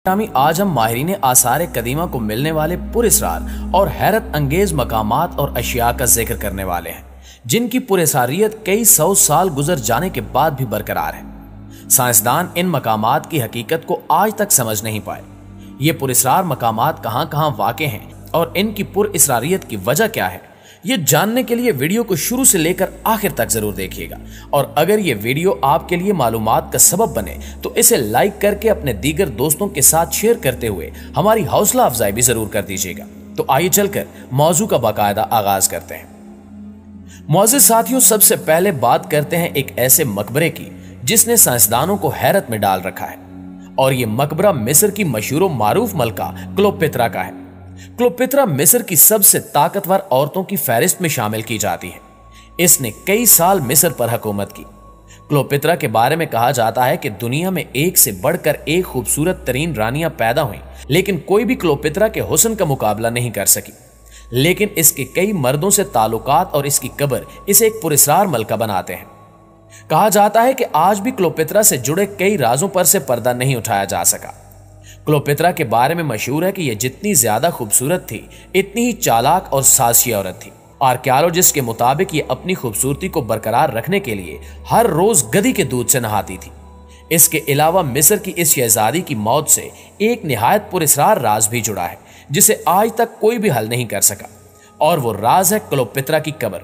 आज हम माहिरीन आसार कदीमा को मिलने वाले पुरअसरार और हैरत अंगेज मकामात और अशिया का जिक्र करने वाले हैं, जिनकी पुरअसरारियत कई सौ साल गुजर जाने के बाद भी बरकरार है। साइंसदान इन मकामात की हकीकत को आज तक समझ नहीं पाए। ये पुरअसरार मकामात कहाँ कहाँ वाक़े हैं और इनकी पुरअसरारियत की वजह क्या है, ये जानने के लिए वीडियो को शुरू से लेकर आखिर तक जरूर देखिएगा। और अगर ये वीडियो आपके लिए मालूमात का सबब बने तो इसे लाइक करके अपने दीगर दोस्तों के साथ शेयर करते हुए हमारी हौसला अफजाई भी जरूर कर दीजिएगा। तो आइए चलकर मौजू का बाकायदा आगाज करते हैं। मौजूद साथियों, सबसे पहले बात करते हैं एक ऐसे मकबरे की जिसने साइंसदानों को हैरत में डाल रखा है, और ये मकबरा मिस्र की मशहूर मारूफ मलका क्लोपेत्रा का है। क्लोपेत्रा मिस्र की सबसे ताकतवर औरतों की फहरिस्त में शामिल की जाती है। इसने कई साल मिस्र पर हुकूमत की। क्लोपेत्रा के बारे में कहा जाता है कि दुनिया में एक से बढ़कर एक खूबसूरत तरीन रानियां पैदा हुई, लेकिन कोई भी क्लोपेत्रा के हुस्न का मुकाबला नहीं कर सकी। लेकिन इसके कई मर्दों से ताल्लुकात और इसकी कब्र इसे एक पुरअसरार मलका बनाते हैं। कहा जाता है कि आज भी क्लोपेत्रा से जुड़े कई राजों पर से पर्दा नहीं उठाया जा सका। क्लोपेत्रा के बारे में मशहूर है कि यह जितनी ज्यादा खूबसूरत थी, इतनी ही चालाक और साहसी औरत थी। आर्कियोलॉजिस्ट के मुताबिक ये अपनी खूबसूरती को बरकरार रखने के लिए हर रोज गधी के दूध से नहाती थी। इसके अलावा मिस्र की इस शहजादी की मौत से एक निहायत पुरअसरार राज भी जुड़ा है, जिसे आज तक कोई भी हल नहीं कर सका, और वो राज है क्लोपेत्रा की कब्र।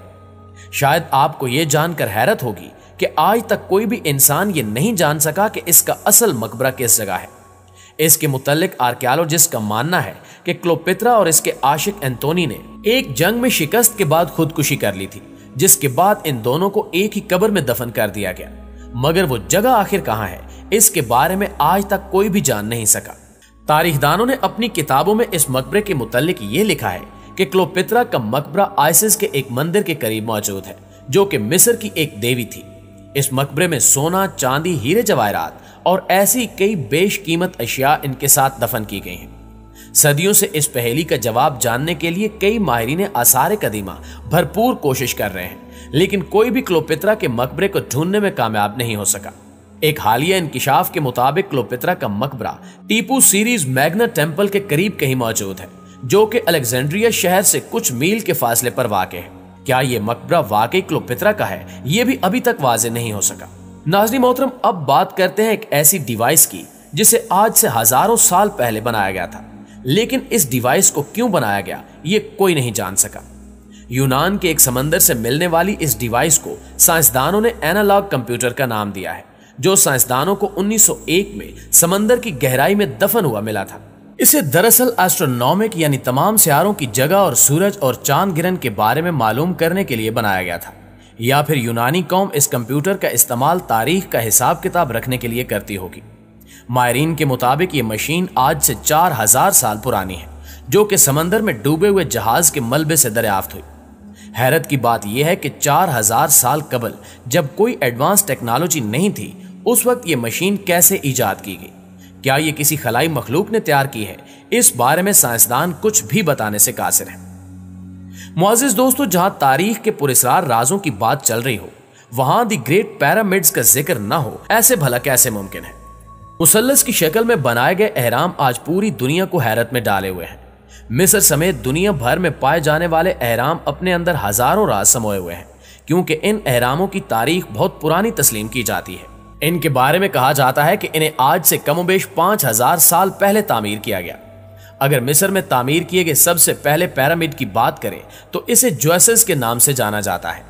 शायद आपको ये जानकर हैरत होगी कि आज तक कोई भी इंसान ये नहीं जान सका कि इसका असल मकबरा किस जगह है। इसके मुतल्लिक आर्कियोलॉजिस्ट का मानना है कि क्लोपेत्रा और इसके आशिक एंटोनी ने एक जंग में शिकस्त के बाद खुदकुशी कर ली थी, जिसके बाद इन दोनों को एक ही कब्र में दफन कर दिया गया। मगर वो जगह आखिर कहां है, इसके बारे में आज तक कोई भी जान नहीं सका। तारीखदानों ने अपनी किताबों में इस मकबरे के मुतल्लिक ये लिखा है कि क्लोपेत्रा का मकबरा आइसिस के एक मंदिर के करीब मौजूद है, जो कि मिस्र की एक देवी थी। इस मकबरे में सोना, चांदी, हीरे जवाहरात और ऐसी कई बेशकीमत अशिया इनके साथ दफन की गई हैं। सदियों से इस पहेली का जवाब जानने के लिए कई माहिरीन आसार कदीमा भरपूर कोशिश कर रहे हैं, लेकिन कोई भी क्लोपेत्रा के मकबरे को ढूंढने में कामयाब नहीं हो सका। एक हालिया इंकिशाफ के मुताबिक क्लोपेत्रा का मकबरा टीपू सीरीज मैग्ना टेम्पल के करीब कहीं मौजूद है, जो कि अलेक्जेंड्रिया शहर से कुछ मील के फासले पर वाक़ है। क्या यह मकबरा वाकई क्लोपेत्रा का है, यह भी अभी तक वाज़ेह नहीं हो सका। नाज़रीन मोहतरम, अब बात करते हैं एक ऐसी डिवाइस की जिसे आज से हजारों साल पहले बनाया गया था, लेकिन इस डिवाइस को क्यों बनाया गया ये कोई नहीं जान सका। यूनान के एक समंदर से मिलने वाली इस डिवाइस को साइंसदानों ने एनालॉग कंप्यूटर का नाम दिया है, जो साइंसदानों को 1901 में समंदर की गहराई में दफन हुआ मिला था। इसे दरअसल एस्ट्रोनॉमिक यानी तमाम सियारों की जगह और सूरज और चांद गिरन के बारे में मालूम करने के लिए बनाया गया था, या फिर यूनानी कौम इस कंप्यूटर का इस्तेमाल तारीख का हिसाब किताब रखने के लिए करती होगी। माहिरीन के मुताबिक ये मशीन आज से 4000 साल पुरानी है, जो कि समंदर में डूबे हुए जहाज के मलबे से दरियाफ्त हुई। हैरत की बात यह है कि 4000 साल कबल, जब कोई एडवांस टेक्नोलॉजी नहीं थी, उस वक्त ये मशीन कैसे ईजाद की गई। क्या ये किसी खलाई मखलूक ने तैयार की है, इस बारे में साइंसदान कुछ भी बताने से कासिर है। मुअज़्ज़िज़ दोस्तों, जहां तारीख के पुरअसरार राजों की बात चल रही हो, वहां दी ग्रेट पिरामिड्स का जिक्र ना हो, ऐसे भला कैसे मुमकिन है। मुसल्लस की शक्ल में बनाए गए एहराम आज पूरी दुनिया को हैरत में डाले हुए हैं। मिस्र समेत दुनिया भर में पाए जाने वाले एहराम अपने अंदर हजारों राज समोए हुए हैं, क्योंकि इन एहरामों की तारीख बहुत पुरानी तस्लीम की जाती है। इनके बारे में कहा जाता है कि इन्हें आज से कमोबेश 5000 साल पहले तामीर किया गया। अगर मिस्र में तामीर किए गए सबसे पहले पिरामिड की बात करें तो इसे ज्वेसेस के नाम से जाना जाता है।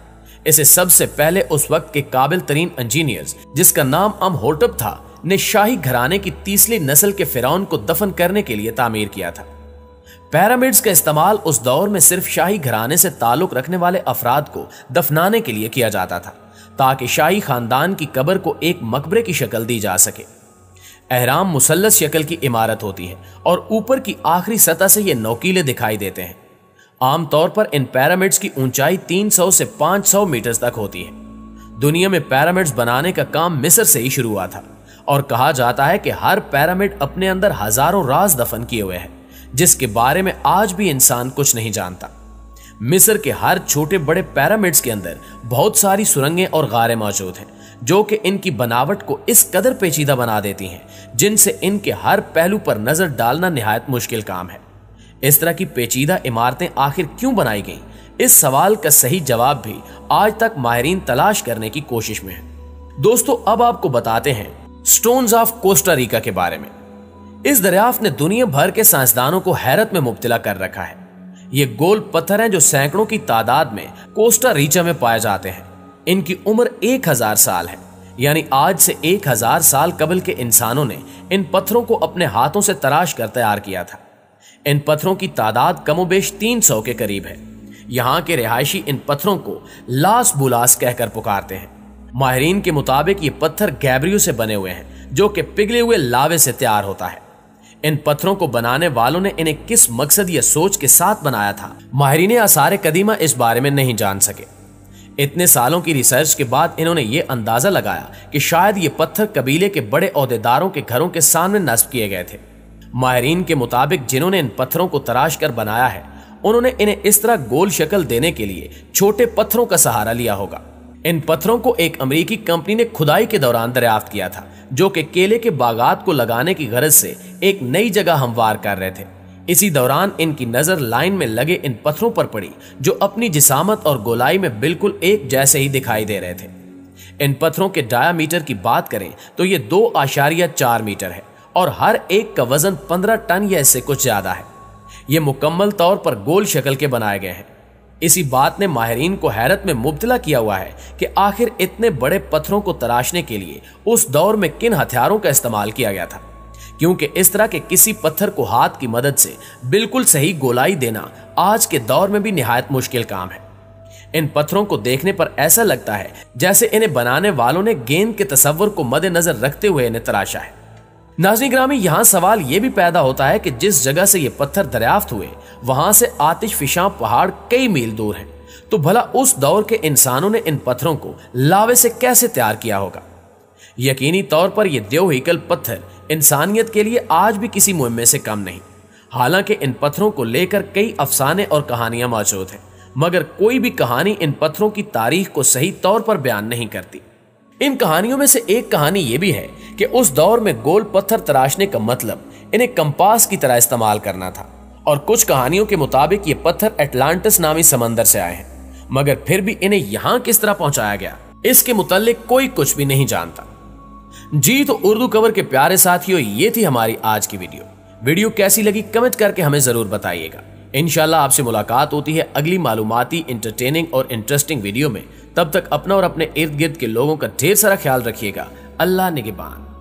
इसे सबसे पहले उस वक्त के काबिल तरीन इंजीनियर्स, जिसका नाम अमहोटप था, ने शाही घराने की तीसरी नस्ल के फिरौन को दफन करने के लिए तामीर किया था। पिरामिड्स का इस्तेमाल उस दौर में सिर्फ शाही घराने से ताल्लुक रखने वाले अफराद को दफनाने के लिए किया जाता था, ताकि शाही खानदान की कब्र को एक मकबरे की शक्ल दी जा सके। एहराम मुसल्लस शक्ल की इमारत होती है और ऊपर की आखिरी सतह से ये नोकीले दिखाई देते हैं। आमतौर पर इन पिरामिड्स की ऊंचाई 300 से 500 मीटर तक होती है। दुनिया में पिरामिड्स बनाने का काम मिस्र से ही शुरू हुआ था, और कहा जाता है कि हर पिरामिड अपने अंदर हजारों राज दफन किए हुए हैं, जिसके बारे में आज भी इंसान कुछ नहीं जानता। मिस्र के हर छोटे बड़े पिरामिड्स के अंदर बहुत सारी सुरंगें और गारें मौजूद हैं, जो कि इनकी बनावट को इस कदर पेचीदा बना देती हैं, जिनसे इनके हर पहलू पर नजर डालना निहायत मुश्किल काम है। इस तरह की पेचीदा इमारतें आखिर क्यों बनाई गईं, इस सवाल का सही जवाब भी आज तक माहिरीन तलाश करने की कोशिश में है। दोस्तों, अब आपको बताते हैं स्टोन्स ऑफ कोस्टा रिका के बारे में। इस दरियाफ्त ने दुनिया भर के साइंसदानों को हैरत में मुब्तला कर रखा है। ये गोल पत्थर हैं जो सैकड़ों की तादाद में कोस्टा रिका में पाए जाते हैं। इनकी उम्र 1000 साल है, यानी आज से 1000 साल कबल के इंसानों ने इन पत्थरों को अपने हाथों से तराश कर तैयार किया था। इन पत्थरों की तादाद कमोबेश 300 के करीब है। यहाँ के रिहायशी इन पत्थरों को लास बुलास कहकर पुकारते हैं। माहिरीन के मुताबिक ये पत्थर गैब्रियो से बने हुए हैं, जो कि पिघले हुए लावे से तैयार होता है। इन पत्थरों को बनाने वालों ने इन्हें किस मकसद या सोच के साथ बनाया था, माहिरीन आसार कदीमा इस बारे में नहीं जान सके। इतने सालों की रिसर्च के बाद इन्होंने ये अंदाजा लगाया कि शायद ये पत्थर कबीले के बड़े ओहदेदारों के घरों के सामने नस्ब किए गए थे। माहिरीन के मुताबिक जिन्होंने इन पत्थरों को तराश कर बनाया है, उन्होंने इन्हें इस तरह गोल शक्ल देने के लिए छोटे पत्थरों का सहारा लिया होगा। इन पत्थरों को एक अमेरिकी कंपनी ने खुदाई के दौरान दरियाफ्त किया था, जो कि केले के बागात को लगाने की गरज से एक नई जगह हमवार कर रहे थे। इसी दौरान इनकी नजर लाइन में लगे इन पत्थरों पर पड़ी, जो अपनी जिसामत और गोलाई में बिल्कुल एक जैसे ही दिखाई दे रहे थे। इन पत्थरों के डायामीटर की बात करें तो ये 2.4 मीटर है और हर एक का वजन 15 टन या इससे कुछ ज्यादा है। ये मुकम्मल तौर पर गोल शक्ल के बनाए गए हैं। इसी बात ने माहिरीन को हैरत में मुब्तला किया हुआ है कि आखिर इतने बड़े पत्थरों को तराशने के लिए उस दौर में किन हथियारों का इस्तेमाल किया गया था, क्योंकि इस तरह के किसी पत्थर को हाथ की मदद से बिल्कुल सही गोलाई देना आज के दौर में भी निहायत मुश्किल काम है। इन पत्थरों को देखने पर ऐसा लगता है जैसे इन्हें बनाने वालों ने गेंद के तस्वर को मद्देनजर रखते हुए इन्हें तराशा है। नाज़रीन ग्रामी, यहाँ सवाल ये भी पैदा होता है कि जिस जगह से ये पत्थर दरियाफ्त हुए वहां से आतिश फिशां पहाड़ कई मील दूर हैं, तो भला उस दौर के इंसानों ने इन पत्थरों को लावे से कैसे तैयार किया होगा। यकीनी तौर पर यह देवहीकल पत्थर इंसानियत के लिए आज भी किसी मुहिम्मे से कम नहीं। हालांकि इन पत्थरों को लेकर कई अफसाने और कहानियां मौजूद हैं, मगर कोई भी कहानी इन पत्थरों की तारीख को सही तौर पर बयान नहीं करती। इन कहानियों में से एक कहानी यह भी है कि उस दौर में गोल पत्थर तराशने का मतलब इन्हें कंपास की तरह इस्तेमाल करना था, और कुछ कहानियों के मुताबिक ये पत्थर अटलांटिस नामी समंदर से आए हैं, मगर फिर भी इन्हें यहां किस तरह पहुंचाया गया, इसके मुतालिक कोई कुछ भी नहीं जानता। जी तो उर्दू कवर के प्यारे साथियों, ये थी हमारी आज की वीडियो कैसी लगी कमेंट करके हमें जरूर बताइएगा। इंशाल्लाह आपसे मुलाकात होती है अगली मालूमाती, इंटरटेनिंग और इंटरेस्टिंग वीडियो में। तब तक अपना और अपने इर्द गिर्द के लोगों का ढेर सारा ख्याल रखिएगा। अल्लाह निगहबान।